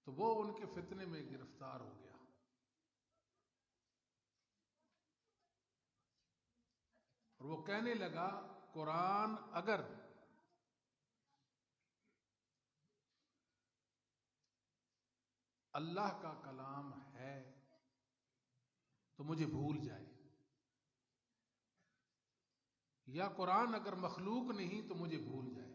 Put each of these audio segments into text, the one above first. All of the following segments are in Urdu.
تو وہ ان کے فتنے میں گرفتار ہو گیا. اور وہ کہنے لگا قرآن اگر اللہ کا کلام ہے تو مجھے بھول جائے، یا قرآن اگر مخلوق نہیں تو مجھے بھول جائے.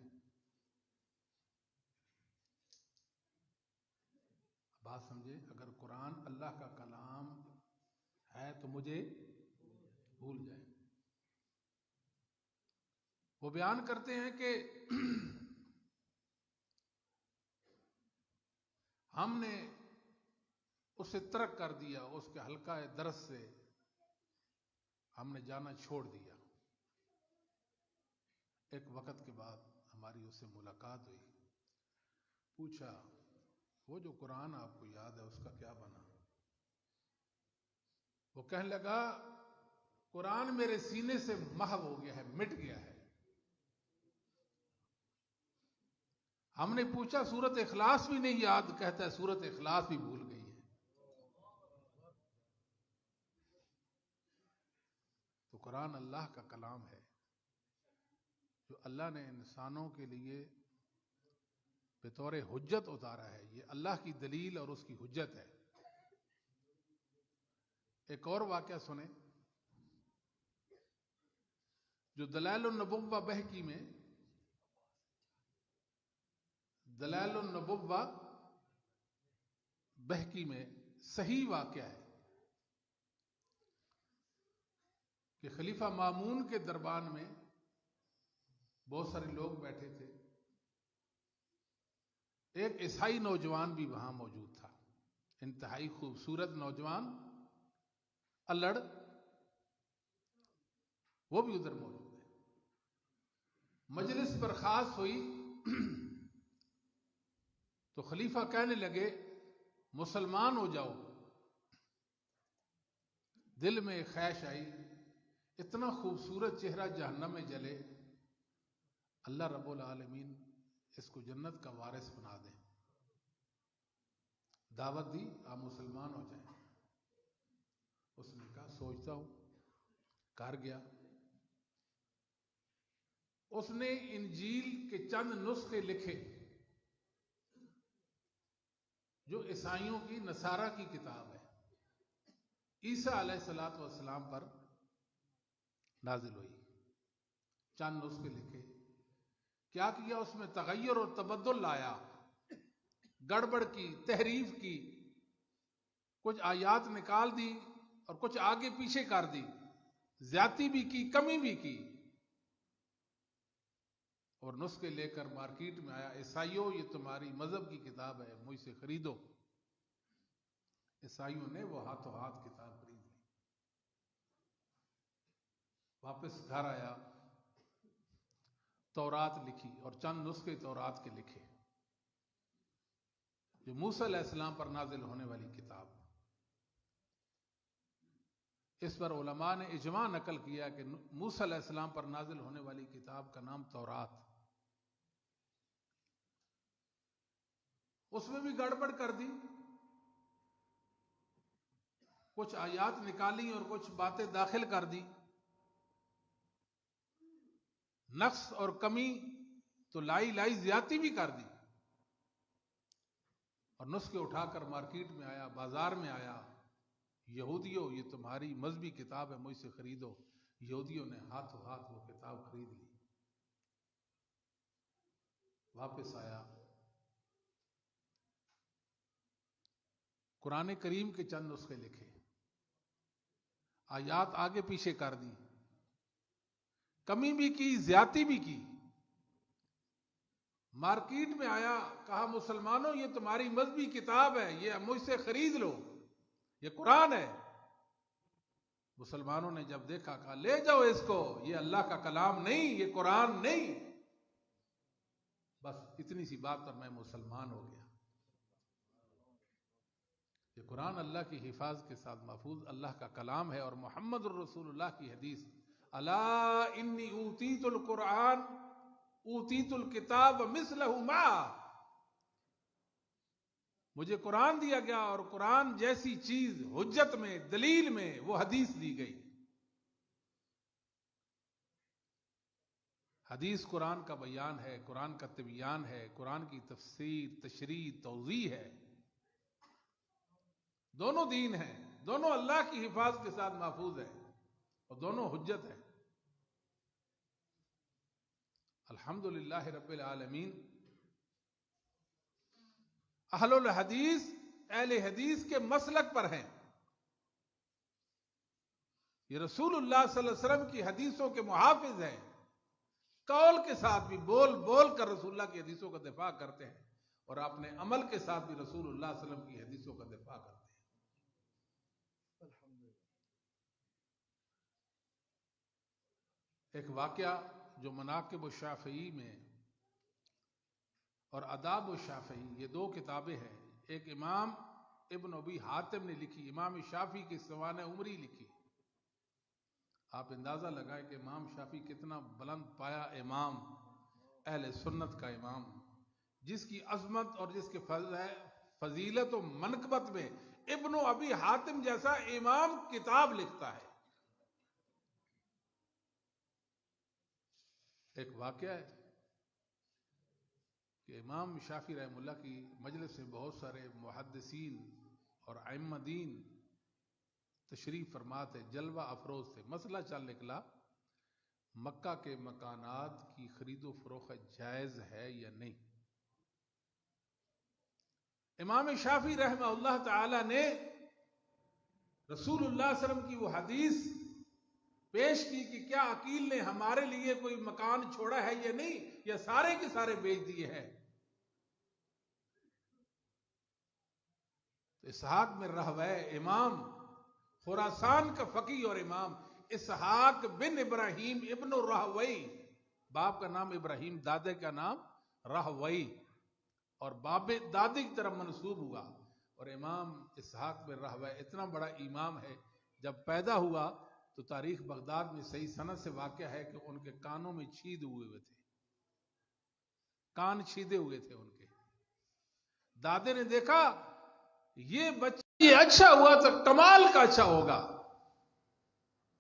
بات سمجھے، اگر قرآن اللہ کا کلام ہے تو مجھے بھول جائے. وہ بیان کرتے ہیں کہ ہم نے اسے ترک کر دیا، اس کے حلقہ درس سے ہم نے جانا چھوڑ دیا. ایک وقت کے بعد ہماری اس سے ملاقات ہوئی. پوچھا وہ جو قرآن آپ کو یاد ہے اس کا کیا بنا؟ وہ کہنے لگا قرآن میرے سینے سے محو ہو گیا ہے، مٹ گیا ہے. ہم نے پوچھا سورت اخلاص بھی نہیں یاد؟ کہتا ہے سورت اخلاص بھی بھول گئی ہے. تو قرآن اللہ کا کلام ہے جو اللہ نے انسانوں کے لیے بطور حجت اتارا ہے. یہ اللہ کی دلیل اور اس کی حجت ہے. ایک اور واقعہ سنیں جو دلائل النبوہ بہقی میں، دلائل النبوہ بہقی میں صحیح واقعہ ہے کہ خلیفہ مامون کے دربار میں بہت سارے لوگ بیٹھے تھے. ایک عیسائی نوجوان بھی وہاں موجود تھا، انتہائی خوبصورت نوجوان، الڑ، وہ بھی ادھر موجود ہے. مجلس برخاست ہوئی تو خلیفہ کہنے لگے مسلمان ہو جاؤ. دل میں خواہش آئی اتنا خوبصورت چہرہ جہنم میں جلے، اللہ رب العالمین اس کو جنت کا وارث بنا دے. دعوت دی آپ مسلمان ہو جائیں. اس نے کہا سوچتا ہوں. کر گیا. اس نے انجیل کے چند نسخے لکھے جو عیسائیوں کی، نصارہ کی کتاب ہے، عیسیٰ علیہ السلام پر نازل ہوئی. چند نسخے لکھے. کیا کیا اس میں؟ تغیر اور تبدل لایا، گڑبڑ کی، تحریف کی، کچھ آیات نکال دی اور کچھ آگے پیچھے کر دی، زیادتی بھی کی، کمی بھی کی. اور نسخے لے کر مارکیٹ میں آیا. عیسائیوں یہ تمہاری مذہب کی کتاب ہے، مجھ سے خریدو. عیسائیوں نے وہ ہاتھوں ہاتھ کتاب خرید لی. واپس گھر آیا، تورات لکھی اور چند نسخے تورات کے لکھے جو موسیٰ علیہ السلام پر نازل ہونے والی کتاب. اس پر علماء نے اجماع نقل کیا کہ موسیٰ علیہ السلام پر نازل ہونے والی کتاب کا نام تورات. اس میں بھی گڑبڑ کر دی، کچھ آیات نکالی اور کچھ باتیں داخل کر دی. نقص اور کمی تو لائی زیادتی بھی کر دی. اور نسخے اٹھا کر مارکیٹ میں آیا، بازار میں آیا. یہودیوں یہ تمہاری مذہبی کتاب ہے، مجھ سے خریدو. یہودیوں نے ہاتھوں ہاتھ وہ کتاب خرید لی. واپس آیا، قرآن کریم کے چند نسخے لکھے، آیات آگے پیچھے کر دی، کمی بھی کی، زیادتی بھی کی. مارکیٹ میں آیا، کہا مسلمانوں یہ تمہاری مذہبی کتاب ہے، یہ مجھ سے خرید لو، یہ قرآن ہے. مسلمانوں نے جب دیکھا کہا لے جاؤ اس کو، یہ اللہ کا کلام نہیں، یہ قرآن نہیں. بس اتنی سی بات پر میں مسلمان ہو گیا. یہ قرآن اللہ کی حفاظت کے ساتھ محفوظ اللہ کا کلام ہے اور محمد الرسول اللہ کی حدیث. الا انی اوتیت القرآن اوتیت الکتاب مثلہ معہ. مجھے قرآن دیا گیا اور قرآن جیسی چیز حجت میں، دلیل میں وہ حدیث دی گئی۔ حدیث قرآن کا بیان ہے، قرآن کا تبیان ہے، قرآن کی تفسیر، تشریح، توضیح ہے۔ دونوں دین ہیں، دونوں اللہ کی حفاظت کے ساتھ محفوظ ہیں اور دونوں حجت ہیں۔ الحمدللہ رب العالمین۔ اہل الحدیث، اہل حدیث کے مسلک پر ہیں۔ یہ رسول اللہ صلی اللہ علیہ وسلم کی حدیثوں کے محافظ ہیں، قول کے ساتھ بھی بول بول کر رسول اللہ کی حدیثوں کا دفاع کرتے ہیں اور اپنے عمل کے ساتھ بھی رسول اللہ صلی اللہ علیہ وسلم کی حدیثوں کا دفاع کرتے ہیں۔ ایک واقعہ جو مناقب الشافعی میں اور آداب الشافعی، یہ دو کتابیں ہیں، ایک امام ابن ابی حاتم نے لکھی، امام شافعی کی سوانح عمری لکھی۔ آپ اندازہ لگائیں کہ امام شافعی کتنا بلند پایا امام، اہل سنت کا امام، جس کی عظمت اور جس کے فضیلت و منقبت میں ابن ابی حاتم جیسا امام کتاب لکھتا ہے۔ ایک واقعہ ہے کہ امام شافعی رحمہ اللہ کی مجلس سے بہت سارے محدثین اور ائمہ دین تشریف فرما تھے، جلوہ افروز تھے۔ مسئلہ چل نکلا مکہ کے مکانات کی خرید و فروخت جائز ہے یا نہیں۔ امام شافعی رحمہ اللہ تعالی نے رسول اللہ صلی اللہ علیہ وسلم کی وہ حدیث پیش کی کہ کیا عقیل نے ہمارے لیے کوئی مکان چھوڑا ہے یا نہیں، یا سارے کے سارے بیچ دیے ہیں۔ اسحاق بن راہویہ، امام خراسان کا فقیہ اور امام اسحاق بن ابراہیم ابن راہویہ، باپ کا نام ابراہیم، دادے کا نام راہویہ، اور باب دادی کی طرف منسوب ہوا۔ اور امام اسحاق بن راہویہ اتنا بڑا امام ہے، جب پیدا ہوا تو تاریخ بغداد میں صحیح سند سے واقع ہے کہ ان کے کانوں میں چھید ہوئے تھے، کان چھیدے ہوئے تھے ان کے۔ دادے نے دیکھا یہ بچہ یہ اچھا ہوا تو کمال کا اچھا ہوگا،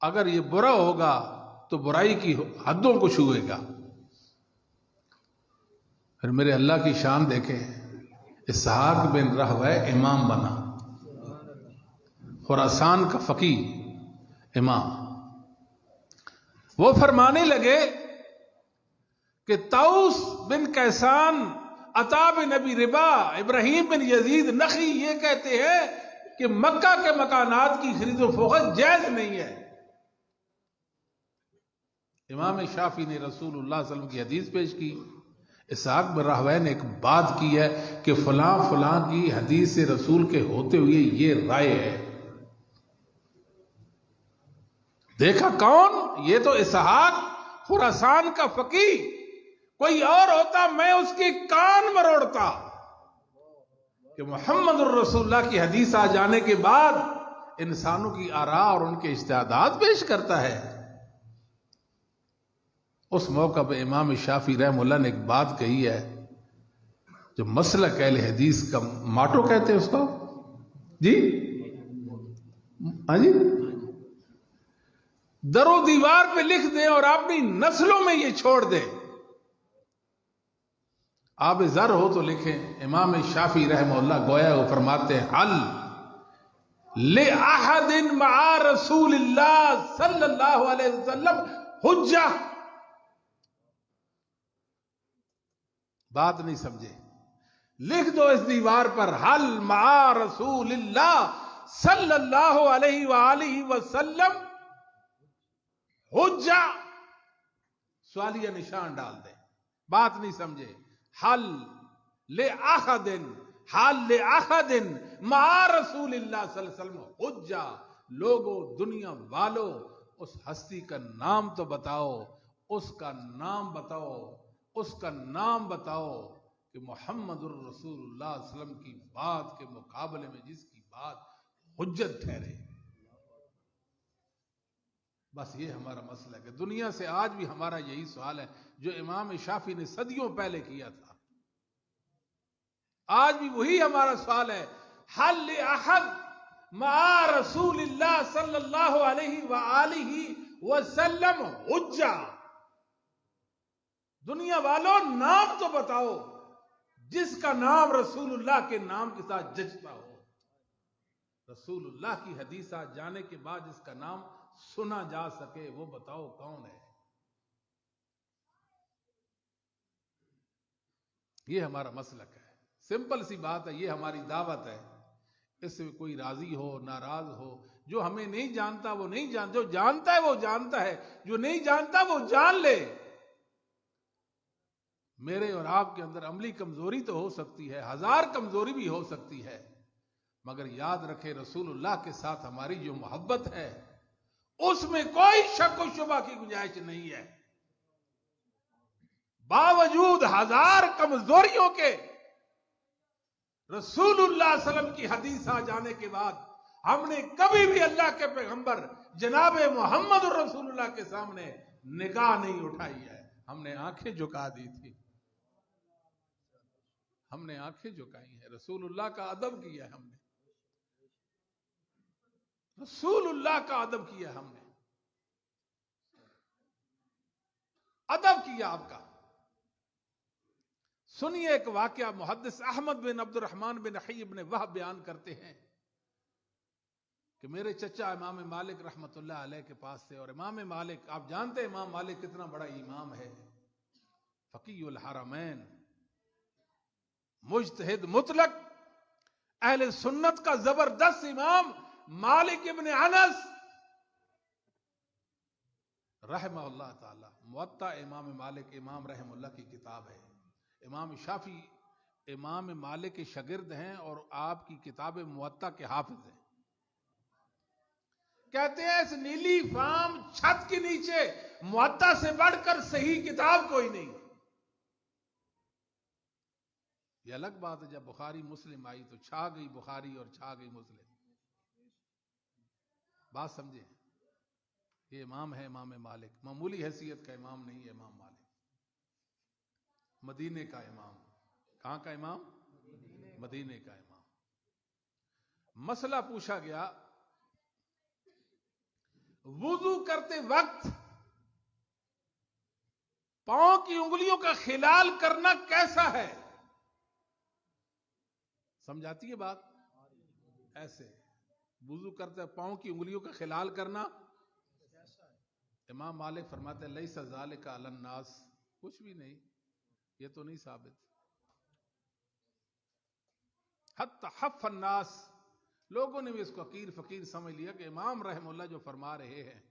اگر یہ برا ہوگا تو برائی کی حدوں کو چھوئے گا۔ پھر میرے اللہ کی شان دیکھیں، اسحاق بن راہویہ امام بنا، خراسان کا فقیہ امام۔ وہ فرمانے لگے کہ طاؤس بن کیسان، عطا بن ابی ربا، ابراہیم بن یزید نخعی یہ کہتے ہیں کہ مکہ کے مکانات کی خرید و فروخت جائز نہیں ہے۔ امام شافعی نے رسول اللہ صلی اللہ علیہ وسلم کی حدیث پیش کی۔ اسحاق بن راہویہ نے ایک بات کی ہے کہ فلاں فلاں کی حدیث رسول کے ہوتے ہوئے یہ رائے ہے۔ دیکھا کون؟ یہ تو اسحاق خراسان کا فقیہ، کوئی اور ہوتا میں اس کے کان مروڑتا۔ کہ محمد الرسول اللہ کی حدیث آ جانے کے بعد انسانوں کی آراء اور ان کے اجتہادات پیش کرتا ہے۔ اس موقع پہ امام شافعی رحمہ اللہ نے ایک بات کہی ہے جو مسلک اہل حدیث کا ماٹو کہتے ہیں اس کو، جی ہاں جی، در و دیوار پہ لکھ دیں اور اپنی نسلوں میں یہ چھوڑ دیں۔ آپ زر ہو تو لکھیں۔ امام شافعی رحمہ اللہ گویا وہ فرماتے ہیں حل لأحد مع رسول اللہ صلی اللہ علیہ وسلم حجہ۔ بات نہیں سمجھے، لکھ دو اس دیوار پر حل مع رسول اللہ صلی اللہ علیہ وآلہ وسلم حجہ، سوالیہ نشان ڈال دیں۔ بات نہیں سمجھے، حل لأحد، حل لأحد مع رسول اللہ صلی اللہ علیہ وسلم حجہ۔ لوگوں، دنیا والو، اس ہستی کا نام تو بتاؤ، اس کا نام بتاؤ، اس کا نام بتاؤ کہ محمد الرسول اللہ صلی اللہ علیہ وسلم کی بات کے مقابلے میں جس کی بات حجت ٹھہرے۔ بس یہ ہمارا مسئلہ ہے کہ دنیا سے آج بھی ہمارا یہی سوال ہے جو امام شافعی نے صدیوں پہلے کیا تھا۔ آج بھی وہی ہمارا سوال ہے، حل احد مع رسول اللہ صلی اللہ علیہ وآلہ وسلم حجہ. دنیا والوں نام تو بتاؤ جس کا نام رسول اللہ کے نام کے ساتھ جچتا ہو. رسول اللہ کی حدیثات جانے کے بعد جس کا نام سنا جا سکے وہ بتاؤ کون ہے. یہ ہمارا مسلک ہے، سمپل سی بات ہے، یہ ہماری دعوت ہے. اس سے کوئی راضی ہو ناراض ہو، جو ہمیں نہیں جانتا وہ نہیں جانتا، جو جانتا ہے وہ جانتا ہے، جو نہیں جانتا وہ جان لے. میرے اور آپ کے اندر عملی کمزوری تو ہو سکتی ہے، ہزار کمزوری بھی ہو سکتی ہے، مگر یاد رکھے رسول اللہ کے ساتھ ہماری جو محبت ہے اس میں کوئی شک و شبہ کی گنجائش نہیں ہے. باوجود ہزار کمزوریوں کے رسول اللہ صلی اللہ علیہ وسلم کی حدیث آ جانے کے بعد ہم نے کبھی بھی اللہ کے پیغمبر جناب محمد رسول اللہ کے سامنے نگاہ نہیں اٹھائی ہے. ہم نے آنکھیں جھکا دی تھی، ہم نے آنکھیں جھکائی ہیں. رسول اللہ کا ادب کیا ہے، ہم نے رسول اللہ کا ادب کیا، ہم نے ادب کیا آپ کا. سنیے ایک واقعہ محدث احمد بن عبد الرحمن بن حی بن وہب بیان کرتے ہیں کہ میرے چچا امام مالک رحمت اللہ علیہ کے پاس سے، اور امام مالک آپ جانتے ہیں امام مالک کتنا بڑا امام ہے، فقیہ الحرمین، مجتہد مطلق، اہل سنت کا زبردست امام مالک ابن انس رحمہ اللہ تعالی. موطا امام مالک امام رحمہ اللہ کی کتاب ہے. امام شافعی امام مالک کے شاگرد ہیں اور آپ کی کتاب موطا کے حافظ ہیں. کہتے ہیں اس نیلی فام چھت کے نیچے موطا سے بڑھ کر صحیح کتاب کوئی نہیں. یہ الگ بات ہے جب بخاری مسلم آئی تو چھا گئی بخاری اور چھا گئی مسلم. بات سمجھے، یہ امام ہے امام مالک، معمولی حیثیت کا امام نہیں ہے امام مالک، مدینے کا امام. کہاں کا امام؟ مدینے کا امام. مسئلہ پوچھا گیا وضو کرتے وقت پاؤں کی انگلیوں کا خلال کرنا کیسا ہے؟ سمجھاتی ہے بات؟ ایسے وضو کرتے پاؤں کی انگلیوں کا خلال کرنا امام مالک فرماتے ہیں لیس ذالک علی الناس، کچھ بھی نہیں، یہ تو نہیں ثابت. حتی حف الناس، لوگوں نے بھی اس کو حقیر فقیر سمجھ لیا کہ امام رحم اللہ جو فرما رہے ہیں.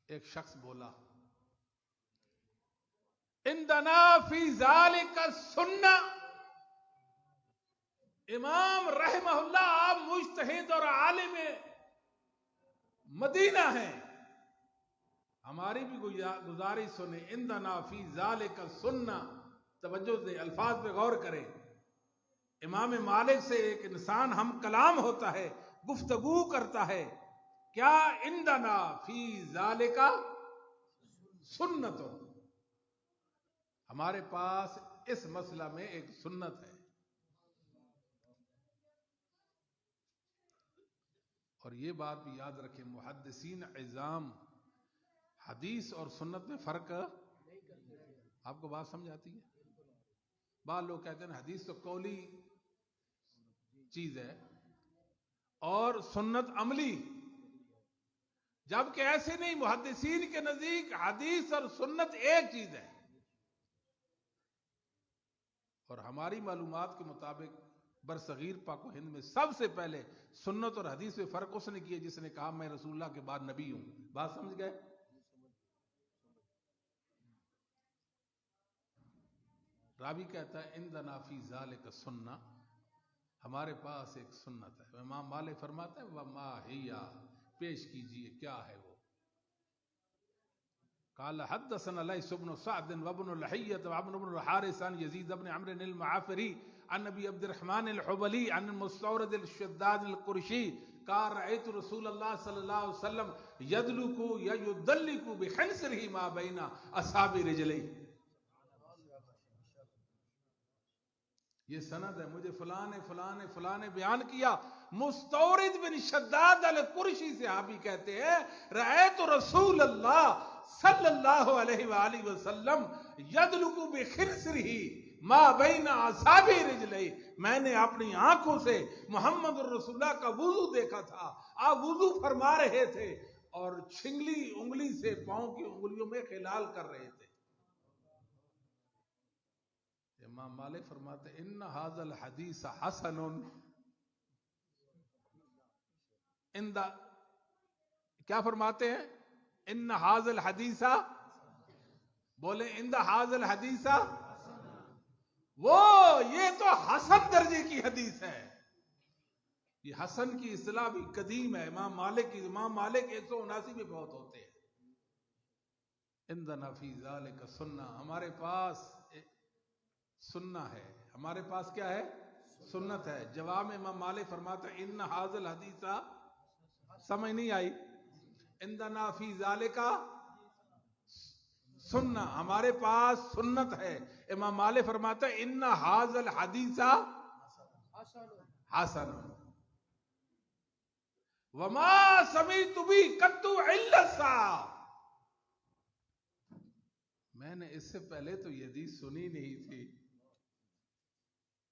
ایک شخص بولا عندنا فی ذالک سنہ، امام رحمہ اللہ آپ مجتہد اور عالم مدینہ ہیں، ہماری بھی گزارش سنیں. عندنا فی ذالک سنہ، توجہ دے، الفاظ پہ غور کریں. امام مالک سے ایک انسان ہم کلام ہوتا ہے، گفتگو کرتا ہے، کیا عندنا فی ذالک سنت، ہمارے پاس اس مسئلہ میں ایک سنت ہے. اور یہ بات بھی یاد رکھیں محدثین عظام حدیث اور سنت میں فرق، آپ کو بات سمجھ آتی ہے؟ بعض لوگ کہتے ہیں حدیث تو قولی چیز ہے اور سنت عملی، جبکہ ایسے نہیں. محدثین کے نزدیک حدیث اور سنت ایک چیز ہے. اور ہماری معلومات کے مطابق برصغیر پاک و ہند میں سب سے پہلے سنت اور حدیث میں فرق اس نے کیا جس نے کہا میں رسول اللہ کے بعد نبی ہوں. بات سمجھ گئے؟ راوی کہتا ہے عندنا فی ذالک سنہ، ہمارے پاس ایک سنت ہے. امام مالک فرماتے ہیں وما ہی، پیش کیجئے کیا ہے وہ. قال حدثنا لیث بن سعد وابن لحیۃ وابن بن الحارث عن یزید بن عمرو المعافری عن ابی عبد الرحمن الحبلی عن المستورد الشداد القرشی قال رأيت رسول اللہ صلی اللہ علیہ وسلم يدلك يدلك بخنصره ما بين اصابع رجليه. یہ سند ہے، مجھے فلاں نے بیان کیا. مستورد بن شداد القرشی صحابی کہتے ہیں رأیت رسول اللہ صلی اللہ علیہ وآلہ وسلم یدلق بخرسرہ ما بین اصابع رجلہ، میں نے اپنی آنکھوں سے محمد الرسول اللہ کا وضو دیکھا تھا. آپ وضو فرما رہے تھے اور چھنگلی انگلی سے پاؤں کی انگلیوں میں خلال کر رہے تھے. امام مالک فرماتے ان ھذا الحدیث حسن کیا فرماتے ہیں؟ ان ھذا الحدیث، بولے ان ھذا الحدیث، وہ یہ تو حسن درجے کی حدیث ہے. یہ حسن کی اصطلاح بھی قدیم ہے. امام مالک 179 میں بہت ہوتے ہیں. عندنا فی ذالک سنہ، ہمارے پاس سنہ ہے. ہمارے پاس کیا ہے؟ سنت ہے. جواب میں امام مالک فرماتا ہے ان ھذا الحدیث، سمجھ نہیں آئی؟ عندنا فی ذالک سنہ، ہمارے پاس سنت ہے. امام مالک فرماتا ہے ان ھذا الحدیث حسن وما سمعت بھی قط الا الساعة، میں نے اس سے پہلے تو یہ حدیث سنی نہیں تھی.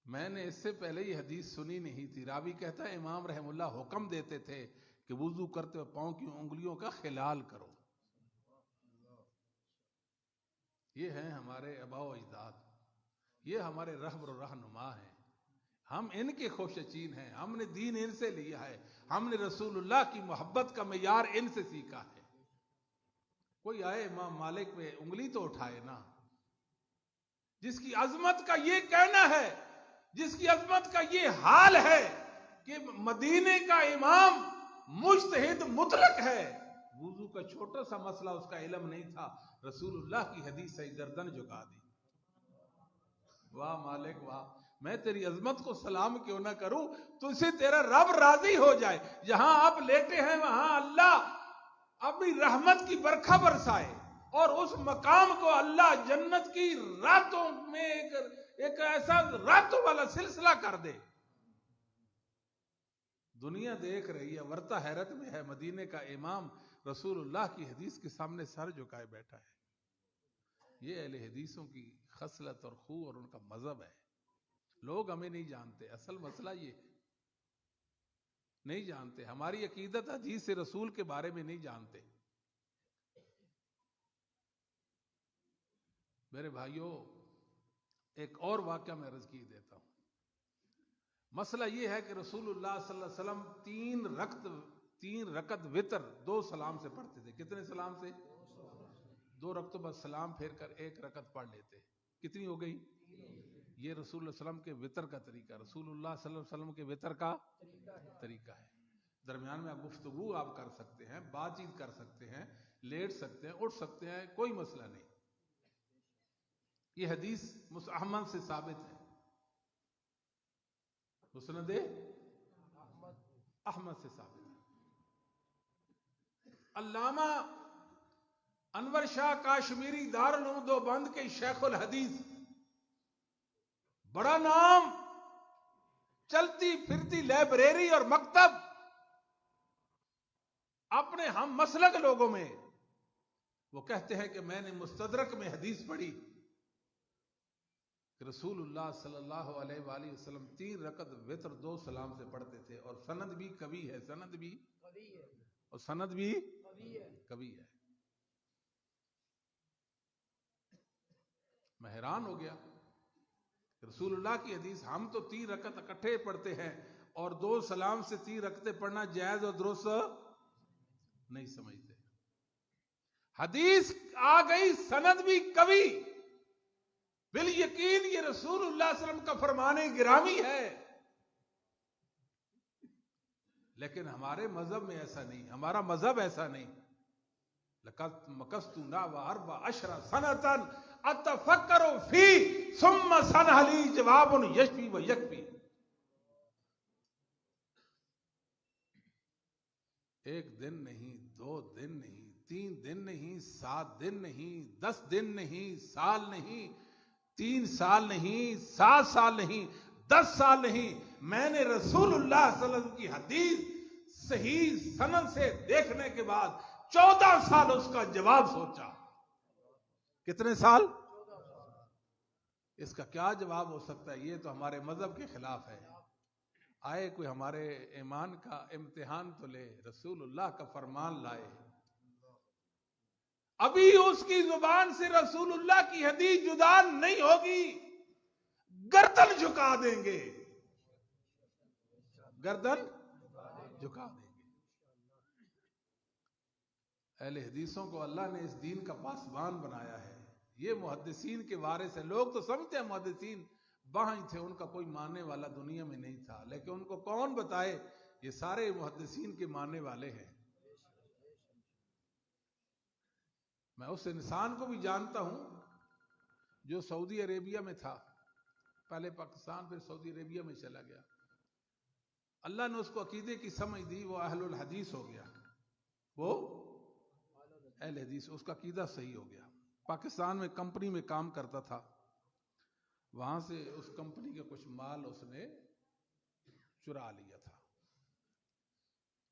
میں نے اس سے پہلے یہ حدیث سنی نہیں تھی. راوی کہتا ہے امام رحم اللہ حکم دیتے تھے کہ وضو کرتے ہوئے پاؤں کی انگلیوں کا خلال کرو. یہ ہیں ہمارے آباء و اجداد، یہ ہمارے رہبر و رہنما ہیں. ہم ان کے خوشچین ہیں. ہم نے دین ان سے لیا ہے. ہم نے رسول اللہ کی محبت کا معیار ان سے سیکھا ہے. کوئی آئے امام مالک پہ انگلی تو اٹھائے نا. جس کی عظمت کا یہ کہنا ہے، جس کی عظمت کا یہ حال ہے کہ مدینے کا امام مجتہد مطلق ہے، وضو کا چھوٹا سا مسئلہ اس کا علم نہیں تھا، رسول اللہ کی حدیث سے گردن جھکا دی. واہ مالک واہ، میں تیری عظمت کو سلام کیوں نہ کروں، تو اسے تیرا رب راضی ہو جائے. جہاں آپ لیٹے ہیں وہاں اللہ اپنی رحمت کی برکھا برسائے اور اس مقام کو اللہ جنت کی راتوں میں ایک ایسا راتوں والا سلسلہ کر دے. دنیا دیکھ رہی ہے، ورطہ حیرت میں ہے. مدینے کا امام رسول اللہ کی حدیث کے سامنے سر جھکائے بیٹھا ہے. یہ اہل حدیثوں کی خصلت اور خو اور ان کا مذہب ہے. لوگ ہمیں نہیں جانتے. اصل مسئلہ یہ ہے، نہیں جانتے. ہماری عقیدت حدیث رسول کے بارے میں نہیں جانتے. میرے بھائیوں، ایک اور واقعہ میں عرض کی دیتا ہوں. مسئلہ یہ ہے کہ رسول اللہ صلی اللہ علیہ وسلم 3 رکعت وتر 2 سلام سے پڑھتے تھے. کتنے سلام سے؟ 2 رکعتوں بعد سلام پھیر کر 1 رکعت پڑھ لیتے. کتنی ہو گئی؟ یہ رسول اللہ صلی اللہ علیہ وسلم کے وتر کا طریقہ، رسول اللہ صلی اللہ علیہ وسلم کے وتر کا طریقہ ہے. درمیان میں آپ گفتگو آپ کر سکتے ہیں، بات چیت کر سکتے ہیں، لیٹ سکتے ہیں، اٹھ سکتے ہیں، کوئی مسئلہ نہیں. یہ حدیث احمد سے ثابت ہے، مسند احمد سے ثابت ہے. علامہ انور شاہ کاشمیری دارالعلوم دیوبند کے شیخ الحدیث، بڑا نام، چلتی پھرتی لائبریری اور مکتب، اپنے ہم مسلک لوگوں میں وہ کہتے ہیں کہ میں نے مستدرک میں حدیث پڑھی کہ رسول اللہ صلی اللہ علیہ وآلہ وسلم 3 رکعت وتر 2 سلام سے پڑھتے تھے. اور سند بھی قوی ہے، سند بھی اور سند بھی قوی ہے. میں حیران ہو گیا. رسول اللہ کی حدیث، ہم تو 3 رکعت اکٹھے پڑھتے ہیں اور 2 سلام سے 3 رکعتیں پڑھنا جائز اور درست نہیں سمجھتے. حدیث آ گئی، سند بھی قوی، بالیقین یہ رسول اللہ صلی اللہ علیہ وسلم کا فرمان گرامی ہے. لیکن ہمارے مذہب میں ایسا نہیں، ہمارا مذہب ایسا نہیں. لقد مکثت نحو 14 سنة اتفکر فی ثم صنع لی جواب یشفی و یکفی. 1 دن نہیں، 2 دن نہیں، 3 دن نہیں، 7 دن نہیں، 10 دن نہیں، سال نہیں، 3 سال نہیں، 7 سال نہیں، 10 سال نہیں، میں نے رسول اللہ صلی اللہ علیہ وسلم کی حدیث صحیح سند سے دیکھنے کے بعد 14 سال اس کا جواب سوچا. کتنے سال؟ اس کا کیا جواب ہو سکتا ہے؟ یہ تو ہمارے مذہب کے خلاف ہے. آئے کوئی ہمارے ایمان کا امتحان تو لے، رسول اللہ کا فرمان لائے. ابھی اس کی زبان سے رسول اللہ کی حدیث جدا نہیں ہوگی، گردن جھکا دیں گے، گردن جھکا دیں گے. اہل حدیثوں کو اللہ نے اس دین کا پاسبان بنایا ہے. یہ محدثین کے وارث ہیں. لوگ تو سمجھتے ہیں محدثین وہاں ہی تھے، ان کا کوئی ماننے والا دنیا میں نہیں تھا، لیکن ان کو کون بتائے یہ سارے محدثین کے ماننے والے ہیں. میں اس انسان کو بھی جانتا ہوں جو سعودی عربیہ میں تھا، پہلے پاکستان پھر سعودی عربیہ میں چلا گیا. اللہ نے اس کو عقیدے کی سمجھ دی، وہ اہل الحدیث ہو گیا، وہ اہل حدیث، اس کا عقیدہ صحیح ہو گیا. پاکستان میں کمپنی میں کام کرتا تھا، وہاں سے اس کمپنی کا کچھ مال اس نے چرا لیا تھا.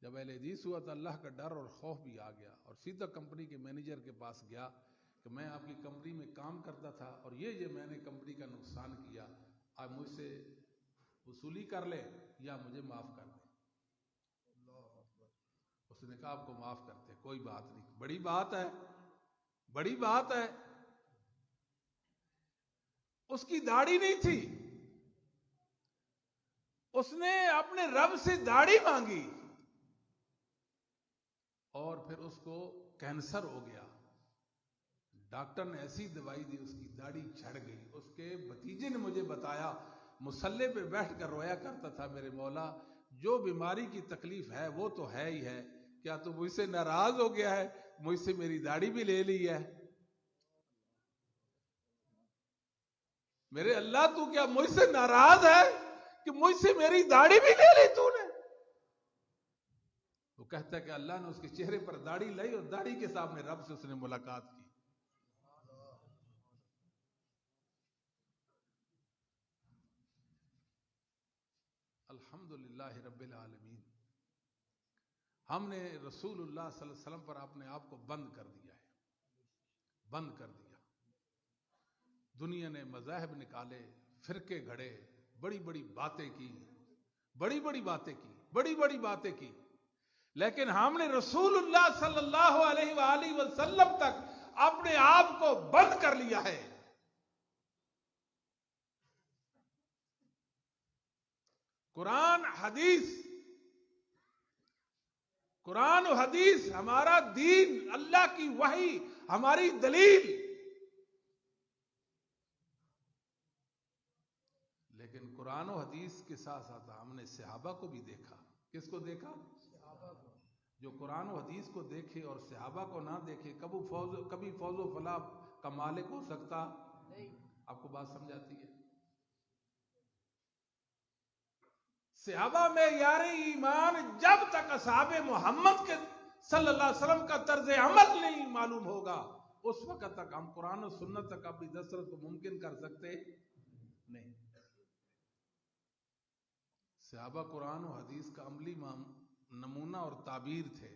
جب اہل حدیث ہوا تو اللہ کا ڈر اور خوف بھی آ گیا، اور سیدھا کمپنی کے مینیجر کے پاس گیا کہ میں آپ کی کمپنی میں کام کرتا تھا اور یہ میں نے کمپنی کا نقصان کیا، آپ مجھ سے وصولی کر لیں یا مجھے معاف کر دیں. اس نے کہا آپ کو معاف کرتے، کوئی بات نہیں. بڑی بات ہے، بڑی بات ہے. اس کی داڑھی نہیں تھی، اس نے اپنے رب سے داڑھی مانگی اور پھر اس کو کینسر ہو گیا. ڈاکٹر نے ایسی دوائی دی، اس کی داڑھی جھڑ گئی. اس کے بھتیجے نے مجھے بتایا مصلے پہ بیٹھ کر رویا کرتا تھا، میرے مولا جو بیماری کی تکلیف ہے وہ تو ہے ہی ہے، کیا تو مجھ سے ناراض ہو گیا ہے؟ مجھ سے میری داڑھی بھی لے لی ہے. میرے اللہ تو کیا مجھ سے ناراض ہے کہ مجھ سے میری داڑھی بھی لے لی تو نے؟ وہ کہتا ہے کہ اللہ نے اس کے چہرے پر داڑھی لائی اور داڑھی کے سامنے رب سے اس نے ملاقات کی. الحمدللہ رب العالمین. ہم نے رسول اللہ صلی اللہ علیہ وسلم پر اپنے آپ کو بند کر دیا ہے، بند کر دیا. دنیا نے مذاہب نکالے، فرقے گھڑے، بڑی بڑی باتیں کی، بڑی بڑی باتیں کی، بڑی بڑی باتیں کی، لیکن ہم نے رسول اللہ صلی اللہ علیہ وآلہ وسلم تک اپنے آپ کو بند کر لیا ہے. قرآن و حدیث ہمارا دین، اللہ کی وحی ہماری دلیل. لیکن قرآن و حدیث کے ساتھ ساتھ ہم نے صحابہ کو بھی دیکھا. کس کو دیکھا؟ صحابہ کو. جو قرآن و حدیث کو دیکھے اور صحابہ کو نہ دیکھے کبھی فوز و فلاح کا مالک ہو سکتا نہیں. آپ کو بات سمجھ آتی ہے؟ صحابہ میں یار ایمان جب تک اصحاب محمد کے صلی اللہ علیہ وسلم کا طرز عمل نہیں معلوم ہوگا، اس وقت تک ہم قرآن و سنت تک اپنی دسترس کو ممکن کر سکتے نہیں. صحابہ قرآن و حدیث کا عملی نمونہ اور تعبیر تھے،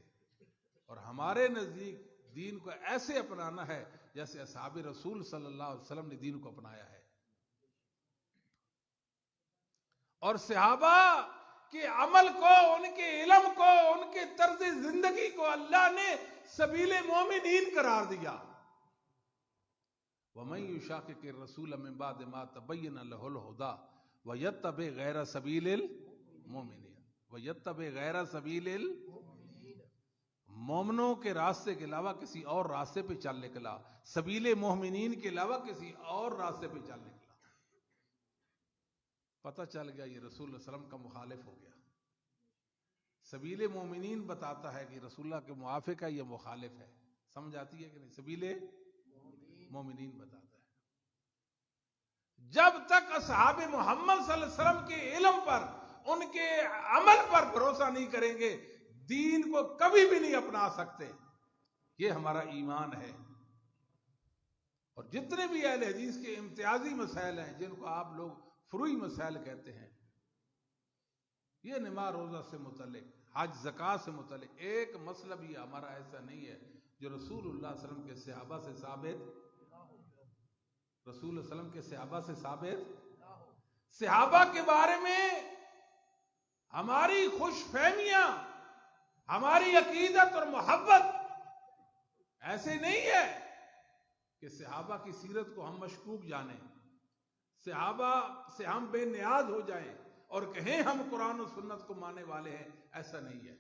اور ہمارے نزدیک دین کو ایسے اپنانا ہے جیسے اصحاب رسول صلی اللہ علیہ وسلم نے دین کو اپنایا ہے. اور صحابہ کے عمل کو، ان کے علم کو، ان کے طرز زندگی کو اللہ نے سبیل مومنین قرار دیا. وَمَن يُشَاقِقِ الرَّسُولَ مِن بَعْدِ مَا تَبَيَّنَ لَهُ الْهُدَىٰ وَيَتَّبِعْ غَيْرَ سَبِيلِ الْمُؤْمِنِينَ وَيَتَّبِعْ غَيْرَ سَبِيلِ الْمُؤْمِنِينَ. مومنوں کے راستے کے علاوہ کسی اور راستے پہ چل نکلا، سبیل مومنین کے علاوہ کسی اور راستے پہ چل نکلا. پتہ چل گیا یہ رسول اللہ صلی اللہ علیہ وسلم کا مخالف ہو گیا. سبیل مومنین بتاتا ہے کہ رسول اللہ کے موافق ہے یا مخالف ہے. سمجھ آتی ہے کہ نہیں؟ سبیل مومنین بتاتا ہے. جب تک اصحاب محمد صلی اللہ علیہ وسلم کے علم پر، ان کے عمل پر بھروسہ نہیں کریں گے، دین کو کبھی بھی نہیں اپنا سکتے. یہ ہمارا ایمان ہے. اور جتنے بھی اہل حدیث کے امتیازی مسائل ہیں جن کو آپ لوگ فروعی مسائل کہتے ہیں، یہ نماز روزہ سے متعلق، حج زکوٰۃ سے متعلق ایک مسئلہ بھی ہمارا ایسا نہیں ہے جو رسول اللہ صلی اللہ علیہ وسلم کے صحابہ سے ثابت، رسول اللہ علیہ وسلم کے صحابہ سے ثابت، صحابہ کے بارے میں ہماری خوش فہمیاں، ہماری عقیدت اور محبت ایسے نہیں ہے کہ صحابہ کی سیرت کو ہم مشکوک جانیں، صحابہ سے ہم بے نیاز ہو جائیں اور کہیں ہم قرآن و سنت کو ماننے والے ہیں، ایسا نہیں ہے۔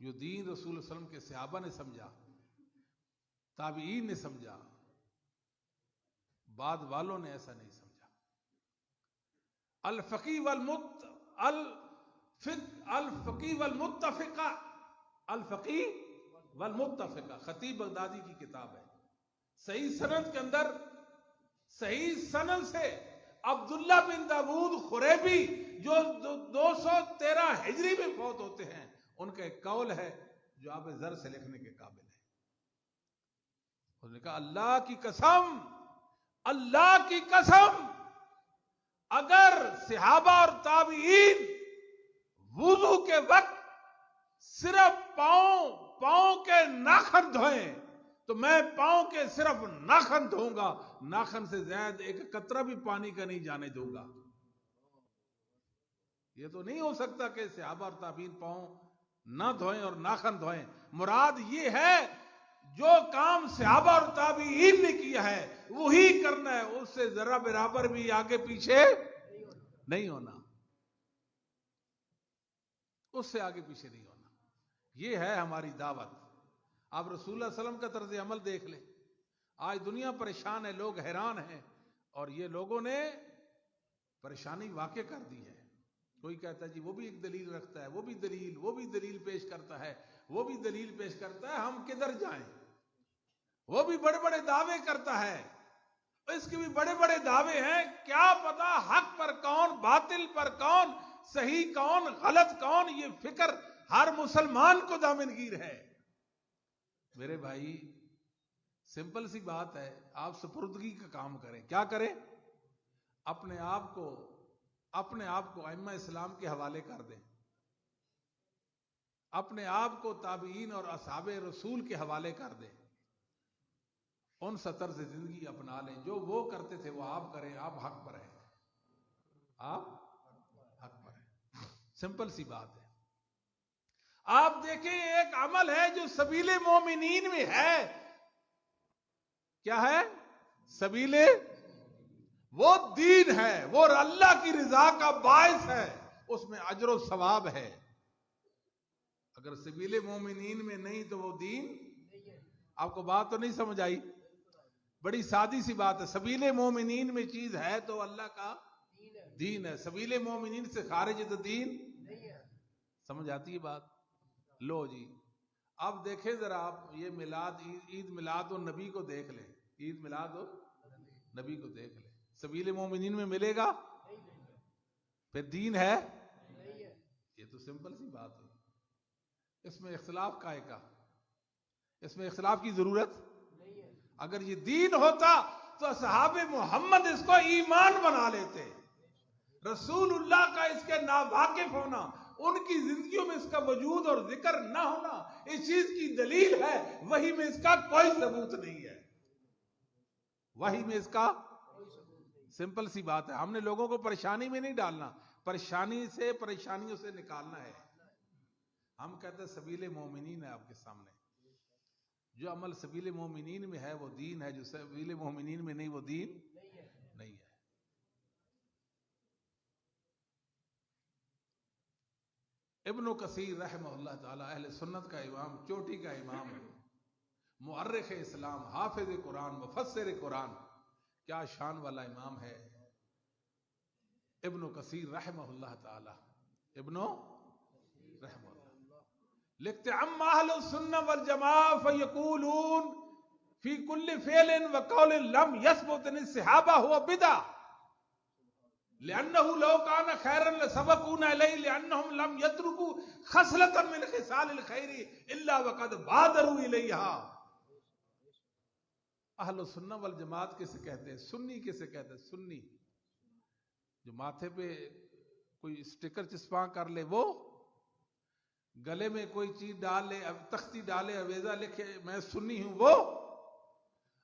جو دین رسول اللہ علیہ وسلم کے صحابہ نے سمجھا، تابعین نے سمجھا، بعد والوں نے ایسا نہیں سمجھا۔ الفقی والمتفقہ خطیب بغدادی کی کتاب ہے، صحیح سند کے اندر، صحیح سند سے عبداللہ بن داود خریبی جو 213 ہجری میں فوت ہوتے ہیں، ان کا ایک قول ہے جو آب ذر سے لکھنے کے قابل ہے۔ انہوں نے کہا اللہ کی قسم، اللہ کی قسم، اگر صحابہ اور تابعین وضو کے وقت صرف پاؤں کے ناخن دھوئیں تو میں پاؤں کے صرف ناخن دھوؤں گا، ناخن سے زائد ایک قطرہ بھی پانی کا نہیں جانے دوں گا۔ یہ تو نہیں ہو سکتا کہ صحابہ اور تابعین پاؤں نہ دھوئیں اور ناخن دھوئیں۔ مراد یہ ہے جو کام صحابہ اور تابعین نے کیا ہے وہی کرنا ہے، اس سے ذرا برابر بھی آگے پیچھے نہیں ہونا، اس سے آگے پیچھے نہیں ہونا۔ یہ ہے ہماری دعوت۔ آپ رسول اللہ صلی اللہ علیہ وسلم کا طرز عمل دیکھ لیں، آج دنیا پریشان ہے، لوگ حیران ہیں، اور یہ لوگوں نے پریشانی واقع کر دی ہے۔ کوئی کہتا ہے جی وہ بھی ایک دلیل رکھتا ہے، وہ بھی دلیل پیش کرتا ہے، وہ بھی دلیل پیش کرتا ہے، ہم کدھر جائیں؟ وہ بھی بڑے بڑے دعوے کرتا ہے، اس کے بھی بڑے بڑے دعوے ہیں، کیا پتا حق پر کون، باطل پر کون، صحیح کون، غلط کون؟ یہ فکر ہر مسلمان کو دامنگیر ہے۔ میرے بھائی سمپل سی بات ہے، آپ سپردگی کا کام کریں۔ کیا کریں؟ اپنے آپ کو ائمہ اسلام کے حوالے کر دیں، اپنے آپ کو تابعین اور اصحاب رسول کے حوالے کر دیں، ان سطر سے زندگی اپنا لیں، جو وہ کرتے تھے وہ آپ کریں، آپ حق پر ہیں، آپ حق پر ہیں۔ سمپل سی بات ہے۔ آپ دیکھیں ایک عمل ہے جو سبیل مومنین میں ہے، کیا ہے؟ سبیل، وہ دین ہے، وہ اللہ کی رضا کا باعث ہے، اس میں اجر و ثواب ہے۔ اگر سبیل مومنین میں نہیں تو وہ دین، آپ کو بات تو نہیں سمجھ آئی؟ بڑی سادی سی بات ہے، سبیل مومنین میں چیز ہے تو اللہ کا دین ہے، سبیل مومنین سے خارج تو دین، سمجھ آتی ہے بات؟ لو جی اب دیکھیں ذرا آپ یہ عید میلاد النبی کو دیکھ لیں، عید میلاد النبی کو دیکھ لیں، سبیل مومنین میں ملے گا؟ پھر دین ہے؟ یہ تو سمپل سی بات ہے، اس میں اختلاف کائے کا، اس میں اختلاف کی ضرورت اگر یہ دین ہوتا تو اصحاب محمد اس کو ایمان بنا لیتے۔ رسول اللہ کا اس کے ناواقف ہونا، ان کی زندگیوں میں اس کا وجود اور ذکر نہ ہونا اس چیز کی دلیل ہے، وحی میں اس کا کوئی ثبوت نہیں ہے، وحی میں اس کا سمپل سی بات ہے۔ ہم نے لوگوں کو پریشانی میں نہیں ڈالنا، پریشانیوں سے نکالنا ہے۔ ہم کہتے ہیں سبیل مومنین ہے آپ کے سامنے، جو عمل سبیل مومنین میں ہے وہ دین ہے، جو سبیل مومنین میں نہیں وہ دین نہیں ہے۔ ابن کثیر رحمہ اللہ تعالی اہل سنت کا امام، چوٹی کا امام، مؤرخ اسلام، حافظ قرآن، مفسر قرآن، کیا شان والا امام ہے ابن کثیر رحمہ اللہ تعالی۔ ابن رحمہ اللہ لکھتے عم اہل السنہ والجماعہ فیقولون فی کل فعل وقول لم یثبت عن الصحابہ هو بدعہ لأنه لو كان خيرا لسبقونا إليه لأنهم لم يتركوا خصلة من خصال الخير إلا وقد بادروا إليها۔ اہل السنہ والجماعت کسے کہتے ہیں؟ سنی کسے کہتے ہیں؟ سنی جو ماتھے پہ کوئی اسٹیکر چسپاں کر لے وہ، گلے میں کوئی چیز ڈال لے، تختی ڈالے، اویزہ لکھے میں سنی ہوں وہ،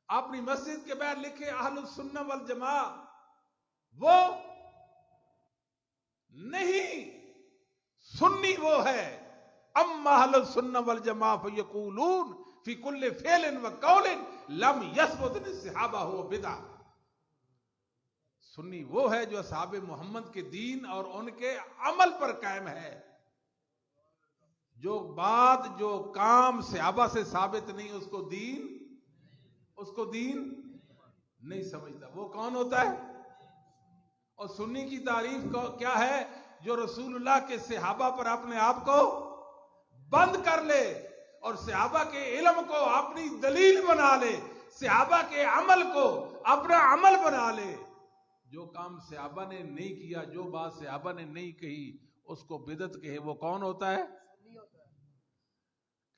اپنی مسجد کے باہر لکھے اہل السنہ والجماع وہ نہیں، سنی وہ ہے۔ اما اہل السنہ والجماع فیقولون فی کل فعل وقول لم یثبت عن الصحابہ ہو بدعہ۔ سنی وہ ہے جو اصحاب محمد کے دین اور ان کے عمل پر قائم ہے۔ جو بات جو کام صحابہ سے ثابت نہیں اس کو دین نہیں سمجھتا۔ وہ کون ہوتا ہے؟ اور سنی کی تعریف کیا ہے؟ جو رسول اللہ کے صحابہ پر اپنے آپ کو بند کر لے اور صحابہ کے علم کو اپنی دلیل بنا لے، صحابہ کے عمل کو اپنا عمل بنا لے۔ جو کام صحابہ نے نہیں کیا، جو بات صحابہ نے نہیں کہی اس کو بدعت کہے، وہ کون ہوتا ہے؟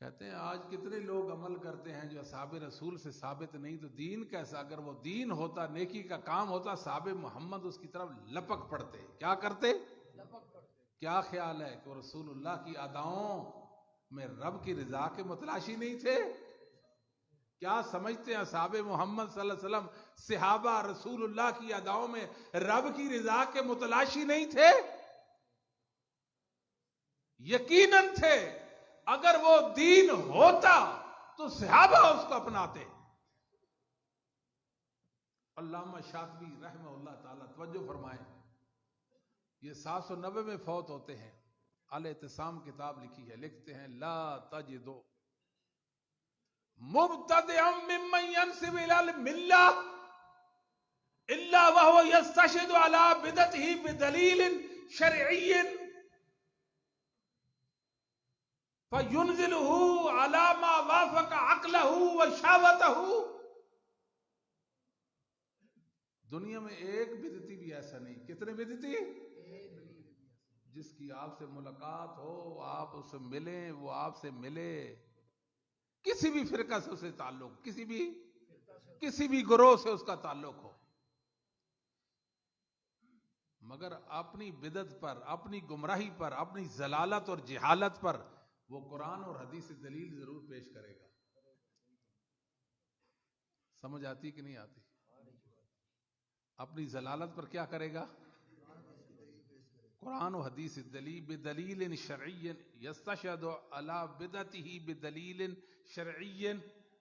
کہتے ہیں آج کتنے لوگ عمل کرتے ہیں جو اصحاب رسول سے ثابت نہیں، تو دین کیسا؟ اگر وہ دین ہوتا، نیکی کا کام ہوتا، صحاب محمد اس کی طرف لپک پڑتے۔ کیا کرتے؟ کیا خیال ہے کہ وہ رسول اللہ کی اداؤں میں رب کی رضا کے متلاشی نہیں تھے؟ کیا سمجھتے ہیں اصحاب محمد صلی اللہ علیہ وسلم صحابہ رسول اللہ کی اداؤں میں رب کی رضا کے متلاشی نہیں تھے؟ یقیناً تھے۔ اگر وہ دین ہوتا تو صحابہ اس کو اپناتے۔ علامہ شاطبی رحمہ اللہ تعالیٰ توجہ فرمائیں، یہ 790 میں فوت ہوتے ہیں، الاعتصام کتاب لکھی ہے، لکھتے ہیں لا تجد مبتدعا ممن ينسب الى الملہ الا وهو يستشهد على بدعته بدلیل شرعی فَيُنزِلُهُ عَلَى مَا وَافَقَ عَقْلَهُ وَشَهْوَتَهُ۔ دنیا میں ایک بدعتی بھی ایسا نہیں۔ کتنے بدعتی؟ جس کی آپ سے ملاقات ہو، آپ اس سے ملیں، وہ آپ سے ملے، کسی بھی فرقہ سے اسے تعلق، کسی بھی گروہ سے اس کا تعلق ہو، مگر اپنی بدعت پر، اپنی گمراہی پر، اپنی ضلالت اور جہالت پر وہ قرآن اور حدیث سے دلیل ضرور پیش کرے گا۔ سمجھ آتی کہ نہیں آتی؟ اپنی ضلالت پر کیا کرے گا؟ قرآن و حدیث بدلیل شرعی یستشہد علی بدعتہ بدلیل شرعی،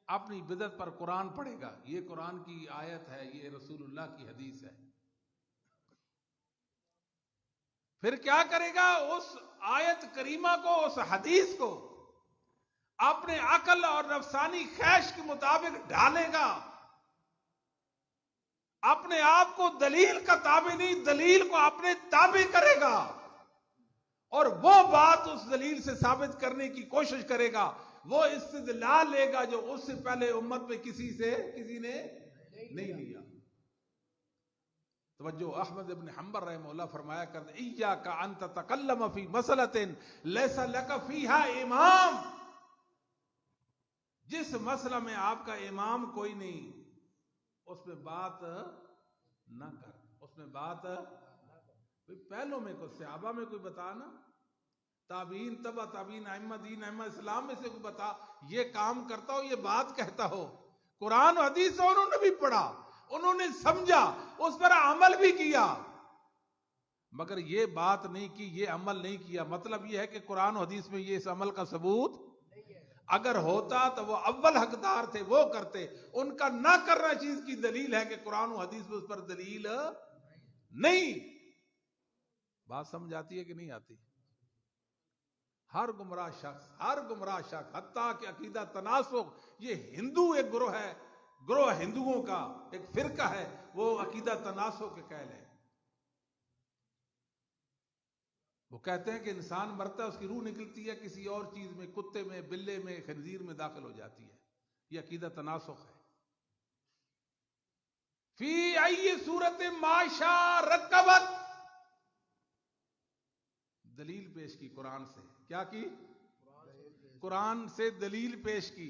اپنی بدعت پر قرآن پڑھے گا، یہ قرآن کی آیت ہے، یہ رسول اللہ کی حدیث ہے۔ پھر کیا کرے گا؟ اس آیت کریمہ کو، اس حدیث کو اپنے عقل اور نفسانی خواہش کے مطابق ڈھالے گا، اپنے آپ کو دلیل کا تابع نہیں، دلیل کو اپنے تابع کرے گا، اور وہ بات اس دلیل سے ثابت کرنے کی کوشش کرے گا، وہ استدلال لے گا جو اس سے پہلے امت میں کسی نے نہیں لیا۔ توجہ، احمد ابن حنبل رحمہ اللہ فرمایا کرتے ایاک ان تتکلم فی مسئلۃ لیس لک فیہا امام، جس مسئلہ میں آپ کا امام کوئی نہیں اس میں بات نہ کر، اس میں بات پہلوں میں کوئی صحابہ میں کوئی بتانا، تابعین، تبع تابعین، ائمہ دین، ائمہ اسلام میں سے کوئی بتا، یہ کام کرتا ہو، یہ بات کہتا ہو، قرآن و حدیث انہوں نے بھی پڑھا، انہوں نے سمجھا، اس پر عمل بھی کیا، مگر یہ بات نہیں کی، یہ عمل نہیں کیا، مطلب یہ ہے کہ قرآن و حدیث میں یہ اس عمل کا ثبوت اگر ہوتا تو وہ اول حقدار تھے، وہ کرتے، ان کا نہ کرنا چیز کی دلیل ہے کہ قرآن و حدیث میں اس پر دلیل نہیں۔ بات سمجھ آتی ہے کہ نہیں آتی؟ ہر گمراہ شخص حتیٰ کہ عقیدہ تناسخ، یہ ہندو ایک گروہ ہے، گروہ ہندوؤں کا ایک فرقہ ہے، وہ عقیدہ تناسخ کے قائل ہے۔ وہ کہتے ہیں کہ انسان مرتا ہے، اس کی روح نکلتی ہے کسی اور چیز میں، کتے میں، بلے میں، خنزیر میں داخل ہو جاتی ہے، یہ عقیدہ تناسخ ہے۔ فی ای صورت ما شاء رکبت، دلیل پیش کی قرآن سے، کیا کی؟ قرآن سے دلیل پیش کی،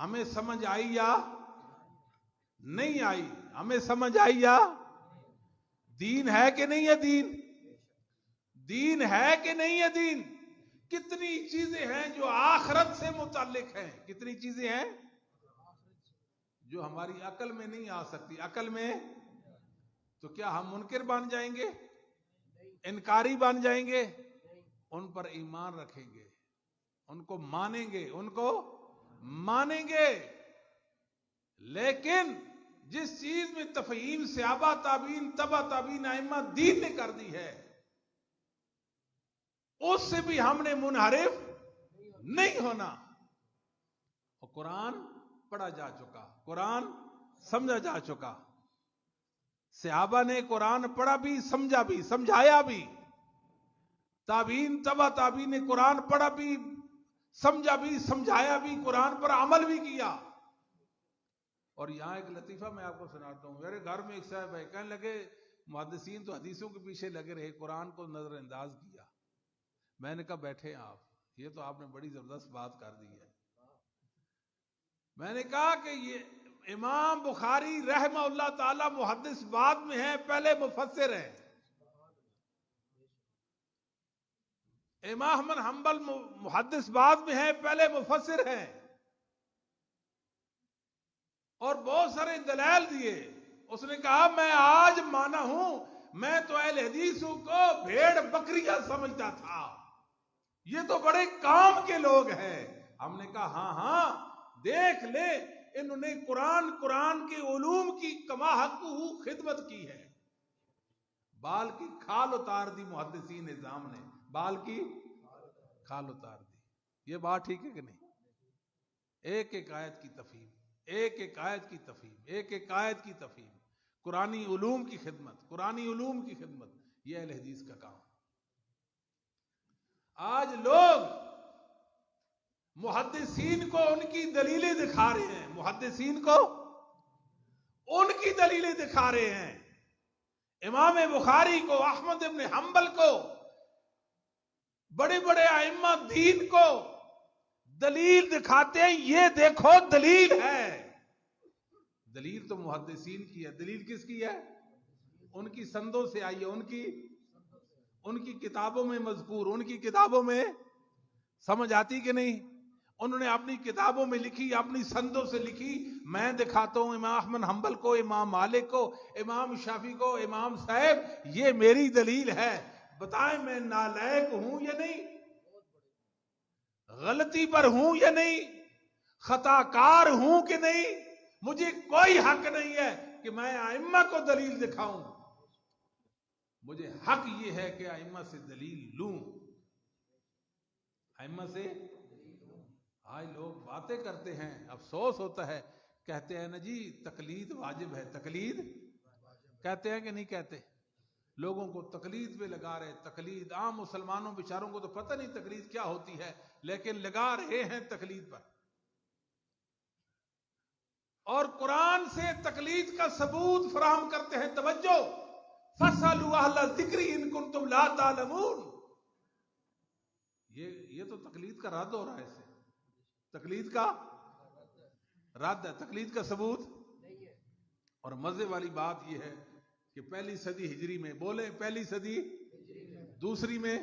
ہمیں سمجھ آئی یا نہیں آئی؟ ہمیں سمجھ آئی یا؟ دین ہے کہ نہیں ہے؟ دین ہے کہ نہیں ہے؟ دین کتنی چیزیں ہیں جو آخرت سے متعلق ہیں، کتنی چیزیں ہیں جو ہماری عقل میں نہیں آ سکتی. عقل میں تو کیا ہم منکر بن جائیں گے، انکاری بن جائیں گے؟ ان پر ایمان رکھیں گے، ان کو مانیں گے. لیکن جس چیز میں تفہیم صحابہ تابعین تبع تابعین ائمہ دین نے کر دی ہے، اس سے بھی ہم نے منحرف نہیں ہونا. اور قرآن پڑھا جا چکا، قرآن سمجھا جا چکا. صحابہ نے قرآن پڑھا بھی، سمجھا بھی، سمجھایا بھی. تابعین تبع تابعین نے قرآن پڑھا بھی، سمجھا بھی، سمجھایا بھی، قرآن پر عمل بھی کیا. اور یہاں ایک لطیفہ میں آپ کو سناتا ہوں. میرے گھر میں ایک صاحب ہے، کہنے لگے محدثین تو حدیثوں کے پیچھے لگے رہے، قرآن کو نظر انداز کیا. میں نے کہا بیٹھے آپ، یہ تو آپ نے بڑی زبردست بات کر دی ہے. میں نے کہا کہ یہ امام بخاری رحمہ اللہ تعالی محدث بعد میں ہیں، پہلے مفسر ہیں. امام احمد حنبل محدث بعد میں ہیں، پہلے مفسر ہیں. اور بہت سارے دلائل دیے. اس نے کہا میں آج مانا ہوں، میں تو اہل حدیثوں کو بھیڑ بکریاں سمجھتا تھا، یہ تو بڑے کام کے لوگ ہیں. ہم نے کہا ہاں ہاں دیکھ لے، انہوں نے قرآن کے علوم کی کما حق خدمت کی ہے. بال کی کھال اتار دی محدثین نظام نے، بال کی کھال اتار دی. یہ بات ٹھیک ہے کہ نہیں؟ ایک ایک آیت کی تفہیم، ایک ایک آیت کی تفہیم، ایک ایک آیت کی تفہیم، قرآنی علوم کی خدمت، قرآنی علوم کی خدمت، یہ اہل حدیث کا کام. آج لوگ محدثین کو ان کی دلیلیں دکھا رہے ہیں، محدثین کو ان کی دلیلیں دکھا رہے ہیں. امام بخاری کو، احمد ابن حنبل کو، بڑے بڑے ائمہ دین کو دلیل دکھاتے ہیں. یہ دیکھو دلیل ہے. دلیل تو محدثین کی ہے. دلیل کس کی ہے؟ ان کی سندوں سے آئی ہے، ان کی کتابوں میں مذکور، ان کی کتابوں میں. سمجھ آتی کہ نہیں؟ انہوں نے اپنی کتابوں میں لکھی، اپنی سندوں سے لکھی. میں دکھاتا ہوں امام احمد حنبل کو، امام مالک کو، امام شافعی کو، امام صاحب یہ میری دلیل ہے. بتائیں میں نالائق ہوں یا نہیں؟ غلطی پر ہوں یا نہیں؟ خطا کار ہوں کہ نہیں؟ مجھے کوئی حق نہیں ہے کہ میں ائمہ کو دلیل دکھاؤں. مجھے حق یہ ہے کہ ائمہ سے دلیل لوں. ائمہ سے آج لوگ باتیں کرتے ہیں، افسوس ہوتا ہے، کہتے ہیں نا جی تقلید واجب ہے. تقلید کہتے ہیں کہ نہیں کہتے؟ لوگوں کو تقلید پہ لگا رہے. تقلید عام مسلمانوں بیچاروں کو تو پتہ نہیں تقلید کیا ہوتی ہے، لیکن لگا رہے ہیں تقلید پر. اور قرآن سے تقلید کا ثبوت فراہم کرتے ہیں. توجہ، فَاسْأَلُوا أَهْلَ الذِّكْرِ إِن كُنتُمْ لَا تَعْلَمُونَ. یہ تو تقلید کا رد ہو رہا ہے. اس سے تقلید کا رد ہے، تقلید کا ثبوت. اور مزے والی بات یہ ہے کہ پہلی صدی ہجری میں، بولے پہلی صدی دوسری میں،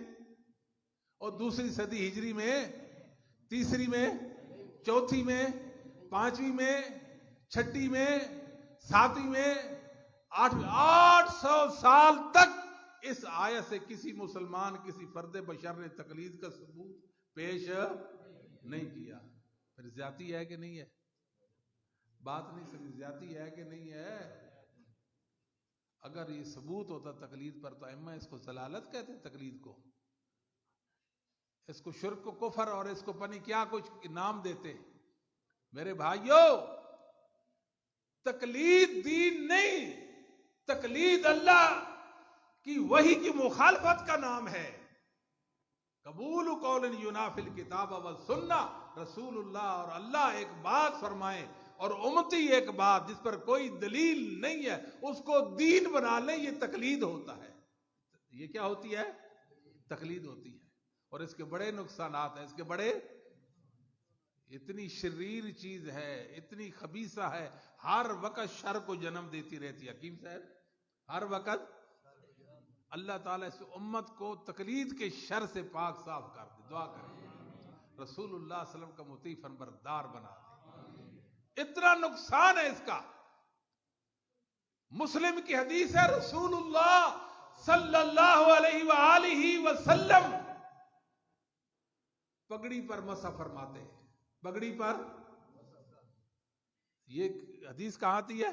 اور دوسری صدی ہجری میں، تیسری میں، چوتھی میں، پانچویں میں، چھٹی میں، ساتویں میں، 800 سال تک اس آیت سے کسی مسلمان، کسی فرد بشر نے تقلید کا ثبوت پیش نہیں کیا. پھر زیادتی ہے کہ نہیں ہے؟ بات نہیں سمجھ، زیادتی ہے کہ نہیں ہے؟ اگر یہ ثبوت ہوتا تقلید پر تو ائمہ اس کو ضلالت کہتے، تقلید کو، اس کو شرک و کفر اور اس کو پنی کیا کچھ نام دیتے. میرے بھائیوں، تقلید دین نہیں، تقلید اللہ کی وحی کی مخالفت کا نام ہے. قبول قول ینافی الکتاب والسنہ، رسول اللہ اور اللہ ایک بات فرمائیں اور امتی ایک بات جس پر کوئی دلیل نہیں ہے اس کو دین بنا لیں، یہ تقلید ہوتا ہے. یہ کیا ہوتی ہے؟ تقلید ہوتی ہے. اور اس کے بڑے نقصانات ہیں، اس کے بڑے. اتنی شریر چیز ہے، اتنی خبیثہ ہے، ہر وقت شر کو جنم دیتی رہتی ہے. حکیم صاحب ہر وقت اللہ تعالیٰ اس امت کو تقلید کے شر سے پاک صاف کر دے. دعا کریں رسول اللہ صلی اللہ علیہ وسلم کا مطیع فرمانبردار بنا دے. اتنا نقصان ہے اس کا. مسلم کی حدیث ہے رسول اللہ صلی اللہ علیہ وآلہ وسلم پگڑی پر مسح فرماتے ہیں. پگڑی پر یہ حدیث کہاں آتی ہے؟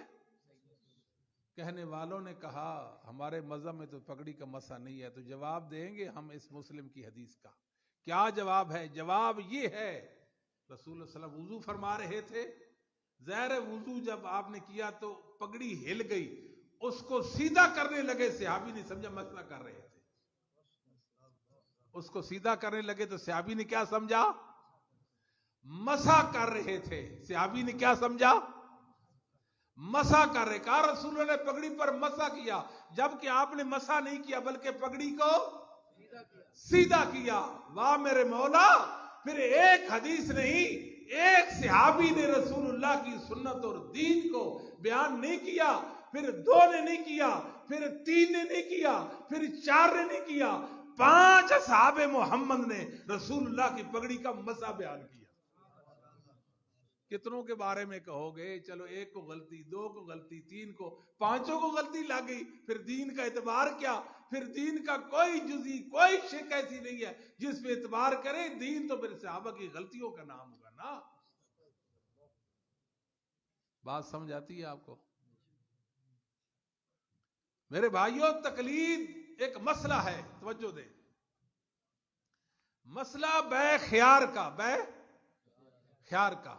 کہنے والوں نے کہا ہمارے مذہب میں تو پگڑی کا مسح نہیں ہے. تو جواب دیں گے ہم اس مسلم کی حدیث کا. کیا جواب ہے؟ جواب یہ ہے رسول اللہ صلی اللہ علیہ وسلم وضو فرما رہے تھے. ظاہر وضو جب آپ نے کیا تو پگڑی ہل گئی. اس کو سیدھا کرنے لگے، صحابی نے سمجھا مسئلہ کر رہے تھے. اس کو سیدھا کرنے لگے تو صحابی نے کیا سمجھا؟ مسح کر رہے تھے. صحابی نے کیا سمجھا؟ مسح کر رہے. کہا رسول اللہ نے پگڑی پر مسح کیا، جبکہ آپ نے مسح نہیں کیا بلکہ پگڑی کو سیدھا کیا. واہ میرے مولا، پھر ایک حدیث نہیں، ایک صحابی نے رسول اللہ کی سنت اور دین کو بیان نہیں کیا، پھر دو نے نہیں کیا، پھر تین نے نہیں کیا، پھر چار نے نہیں کیا، 5 اصحاب محمد نے رسول اللہ کی پگڑی کا مسح بیان کیا. کتنوں کے بارے میں کہو گے؟ چلو ایک کو غلطی، دو کو غلطی، تین کو، 5 کو غلطی لگ گئی. پھر دین کا اعتبار کیا؟ پھر دین کا کوئی جزئی، کوئی شک ایسی نہیں ہے جس پہ اعتبار کرے. دین تو پھر صحابہ کی غلطیوں کا نام ہوگا نا. بات سمجھ آتی ہے آپ کو؟ میرے بھائیوں، تقلید ایک مسئلہ ہے، توجہ دیں. مسئلہ بے خیار کا. بے خیار کا.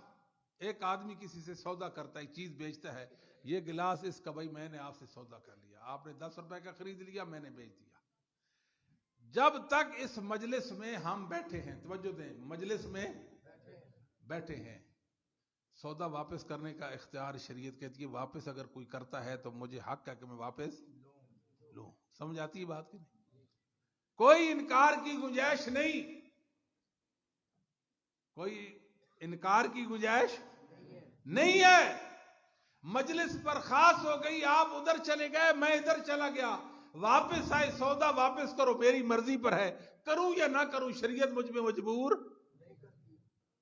ایک آدمی کسی سے سودا کرتا ہے، چیز بیچتا ہے. یہ گلاس اس کا بھائی میں نے آپ سے سودا کر لیا، آپ نے 10 روپے کا خرید لیا، میں نے بیچ دیا. جب تک اس مجلس میں ہم بیٹھے ہیں، توجہ دیں، مجلس میں بیٹھے ہیں، سودا واپس کرنے کا اختیار شریعت کہتی ہے. واپس اگر کوئی کرتا ہے تو مجھے حق ہے کہ میں واپس لوں. سمجھ آتی ہے بات کی نہیں؟ کوئی انکار کی گنجائش نہیں. کوئی انکار کی گنجائش نہیں ہے. مجلس پر خاص ہو گئی، آپ ادھر چلے گئے، میں ادھر چلا گیا، واپس آئے، سودا واپس کرو، میری مرضی پر ہے، کروں یا نہ کروں، شریعت مجھ میں مجبور.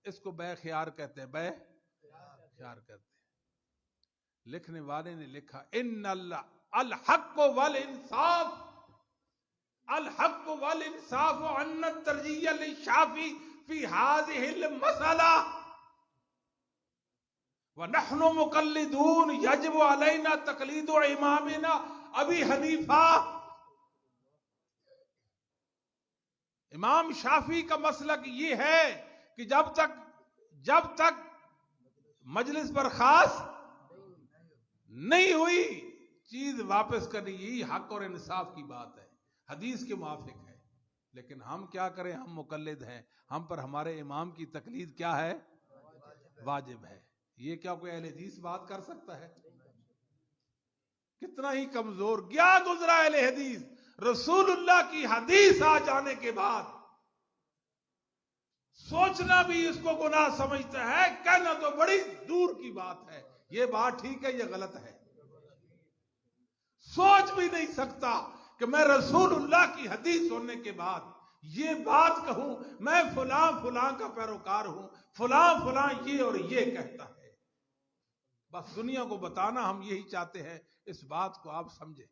اس کو بے خیار کہتے ہیں. بے خیار کہتے ہیں. لکھنے والے نے لکھا ان الحق والانصاف، الحق والانصاف ان الترجیح للشافی فی هذه المسألہ ونحن مقلدون یجب علینا تقلید امامنا ابی حنیفہ. امام شافعی کا مسلک یہ ہے کہ جب تک مجلس برخاست نہیں ہوئی، چیز واپس کرنی. یہی حق اور انصاف کی بات ہے، حدیث کے موافق ہے. لیکن ہم کیا کریں؟ ہم مقلد ہیں، ہم پر ہمارے امام کی تقلید کیا ہے؟ واجب ہے. یہ کیا کوئی اہل حدیث بات کر سکتا ہے؟ کتنا ہی کمزور گیا گزرا اہل حدیث. رسول اللہ کی حدیث آ جانے کے بعد سوچنا بھی اس کو گناہ سمجھتا ہے، کہنا تو بڑی دور کی بات ہے. یہ بات ٹھیک ہے، یہ غلط ہے. سوچ بھی نہیں سکتا کہ میں رسول اللہ کی حدیث سننے کے بعد یہ بات کہوں میں فلاں فلاں کا پیروکار ہوں، فلاں فلاں یہ اور یہ کہتا ہے. بس دنیا کو بتانا ہم یہی چاہتے ہیں. اس بات کو آپ سمجھیں.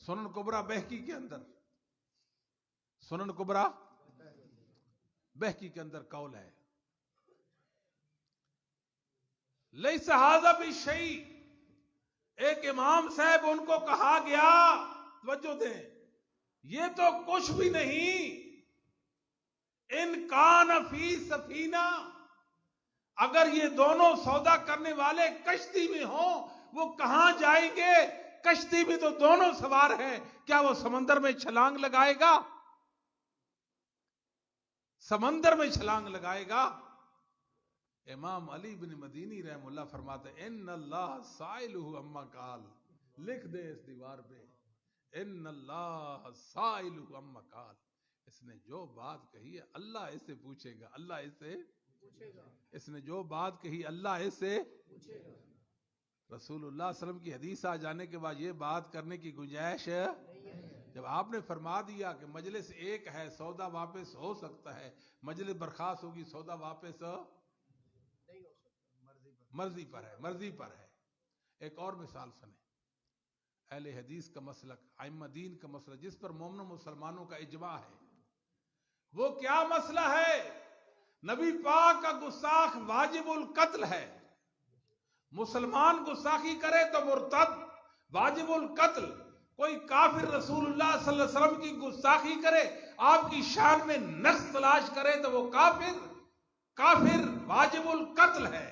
سنن کبرا بہقی کے اندر، سنن کبرا بہقی کے اندر قول ہے لیس ھذا بشیء. ایک امام صاحب، ان کو کہا گیا، توجہ دیں، یہ تو کچھ بھی نہیں. ان کان فی سفینہ، اگر یہ دونوں سودا کرنے والے کشتی میں ہوں، وہ کہاں جائیں گے؟ کشتی میں تو دونوں سوار ہیں، کیا وہ سمندر میں چھلانگ لگائے گا؟ سمندر میں چھلانگ لگائے گا؟ امام علی بن مدینی رحم اللہ فرماتے ہیں ان اللہ سائلہ اما قال. لکھ دے اس دیوار پہ، ان اللہ سائلہ اما قال. اس نے جو بات کہی ہے اللہ اس سے پوچھے گا، اللہ اس سے اس نے جو بات کہی اللہ اس سے رسول اللہ صلی اللہ علیہ وسلم کی حدیث آ جانے کے بعد یہ بات کرنے کی گنجائش ہے۔ جب آپ نے فرما دیا کہ مجلس ایک ہے سودا واپس ہو سکتا ہے، مجلس برخاست ہوگی سودا واپس مرضی پر ہے، مرضی پر ہے۔ ایک اور مثال سنیں، اہل حدیث کا مسلک، ائمہ دین کا مسلک، جس پر مومن مسلمانوں کا اجماع ہے، وہ کیا مسئلہ ہے؟ نبی پاک کا گستاخ واجب القتل ہے، مسلمان گستاخی کرے تو مرتد واجب القتل۔ کوئی کافر رسول اللہ صلی اللہ علیہ وسلم کی گستاخی کرے، آپ کی شان میں نقص تلاش کرے تو وہ کافر واجب القتل ہے۔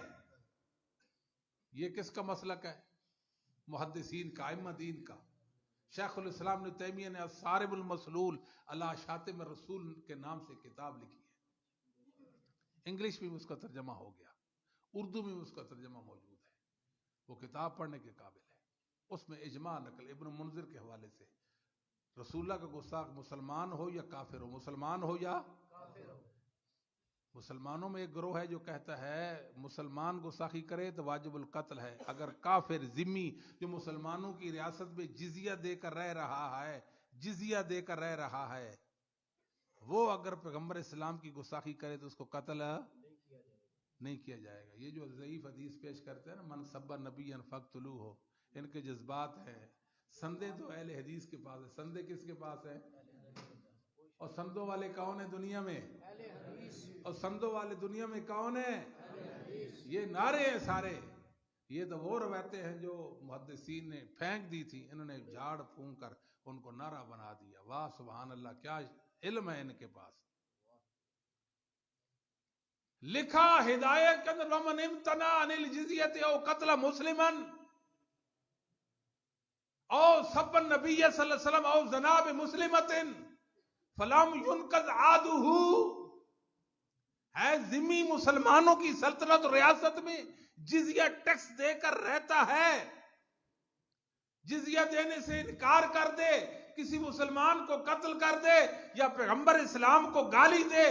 یہ کس کا مسلک ہے؟ محدثین کا، ائمہ دین کا۔ شیخ الاسلام ابن تیمیہ نے الصارم المسلول علی شاتم الرسول کے نام سے کتاب لکھی ہے، انگلش میں اس کا ترجمہ ہو گیا، اردو میں اس کا ترجمہ موجود ہے، وہ کتاب پڑھنے کے قابل ہے۔ اس میں اجماع نقل ابن منذر کے حوالے سے، رسول اللہ کا گستاخ مسلمان ہو یا کافر ہو، مسلمان ہو یا کافر ہو۔ مسلمانوں میں ایک گروہ ہے جو کہتا ہے مسلمان گستاخی کرے تو واجب القتل ہے، اگر کافر ذمی جو مسلمانوں کی ریاست میں جزیہ دے کر رہ رہا ہے وہ اگر پیغمبر اسلام کی گستاخی کرے تو اس کو قتل نہیں کیا جائے گا۔ یہ جو ضعیف حدیث پیش کرتے ہیں نا، من سب نبی فقتلوہ، ان کے جذبات ہیں۔ سندے تو اہل حدیث کے پاس ہے، سندے کس کے پاس ہے؟ اور سندوں والے کون ہیں دنیا میں؟ اور سندوں والے دنیا میں کون ہیں؟ یہ نعرے ہیں سارے، یہ تو وہ روایتیں ہیں جو محدثین نے پھینک دی تھی، انہوں نے جھاڑ پھونک کر ان کو نعرہ بنا دیا۔ واہ سبحان اللہ، کیا علم ہے ان کے پاس۔ لکھا ہدایت کے اندر ومن امتنع عن الجزیۃ او قتل مسلما او سب النبی صلی اللہ علیہ وسلم او جناب مسلمۃ فلم ينقض عادہ، ہے ذمی مسلمانوں کی سلطنت اور ریاست میں جزیہ ٹیکس دے کر رہتا ہے، جزیہ دینے سے انکار کر دے، کسی مسلمان کو قتل کر دے یا پیغمبر اسلام کو گالی دے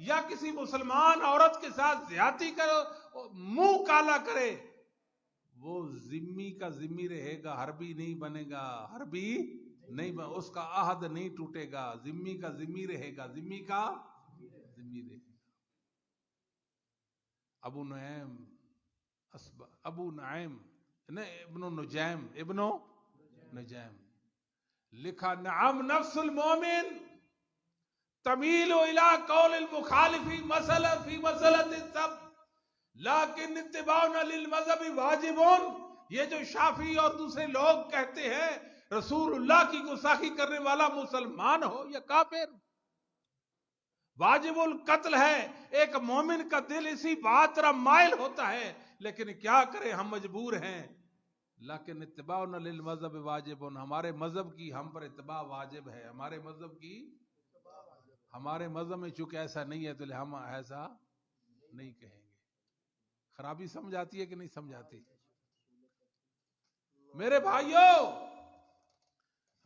یا کسی مسلمان عورت کے ساتھ زیادتی کرو، منہ کالا کرے، وہ ذمی کا ذمی رہے گا، حربی نہیں بنے گا، حربی نہیں بنے، اس کا عہد نہیں ٹوٹے گا، ذمی کا ذمی رہے گا، ذمی کا ذمی رہے گا۔ ابو نعیم ابن نجیم لکھا، نعم نفس المومن تمیل الى قول المخالف فی مسئلۃ السب لیکن اتباعنا للمذہب واجب۔ یہ جو شافعی اور دوسرے لوگ کہتے ہیں رسول اللہ کی گستاخی کرنے والا مسلمان ہو یا کافر واجب القتل ہے، ایک مومن کا دل اسی بات طرح مائل ہوتا ہے، لیکن کیا کریں ہم مجبور ہیں۔ لیکن اتباعنا للمذہب واجب، ہمارے مذہب کی ہم پر اتباع واجب ہے، ہمارے مذہب میں چونکہ ایسا نہیں ہے تو ہم ایسا نہیں کہیں گے۔ خرابی سمجھ آتی ہے کہ نہیں سمجھ آتی؟ میرے بھائیوں،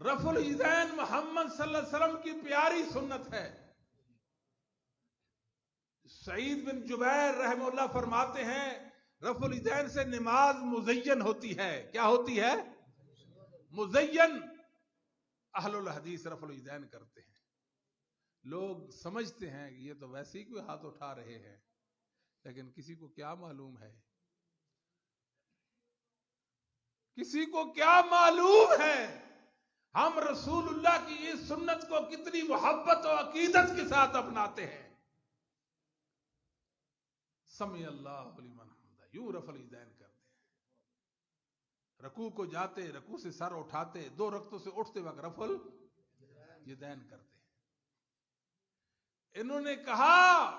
رفع الیدین محمد صلی اللہ علیہ وسلم کی پیاری سنت ہے۔ سعید بن جبیر رحمہ اللہ فرماتے ہیں رفع الیدین سے نماز مزین ہوتی ہے۔ کیا ہوتی ہے؟ مزین۔ اہل الحدیث رفع الیدین کرتے ہیں، لوگ سمجھتے ہیں کہ یہ تو ویسے ہی کوئی ہاتھ اٹھا رہے ہیں، لیکن کسی کو کیا معلوم ہے، کسی کو کیا معلوم ہے ہم رسول اللہ کی اس سنت کو کتنی محبت و عقیدت کے ساتھ اپناتے ہیں۔ سمع اللہ لمن حمدہ، یوں رفع الیدین کرتے ہیں، رکوع کو جاتے، رکوع سے سر اٹھاتے، 2 رکعتوں سے اٹھتے وقت رفع الیدین کرتے ہیں۔ انہوں نے کہا،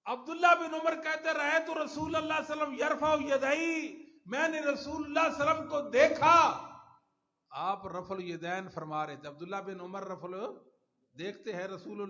عبداللہ بن عمر کہتے رہے تو رسول اللہ صلی اللہ علیہ وسلم یرفع یدیہ، میں نے رسول اللہ صلی اللہ علیہ وسلم کو دیکھا آپ رفع الیدین فرما رہے تھے۔ عبداللہ بن عمر دیکھتے ہیں رسول اللہ صلی اللہ علیہ وسلم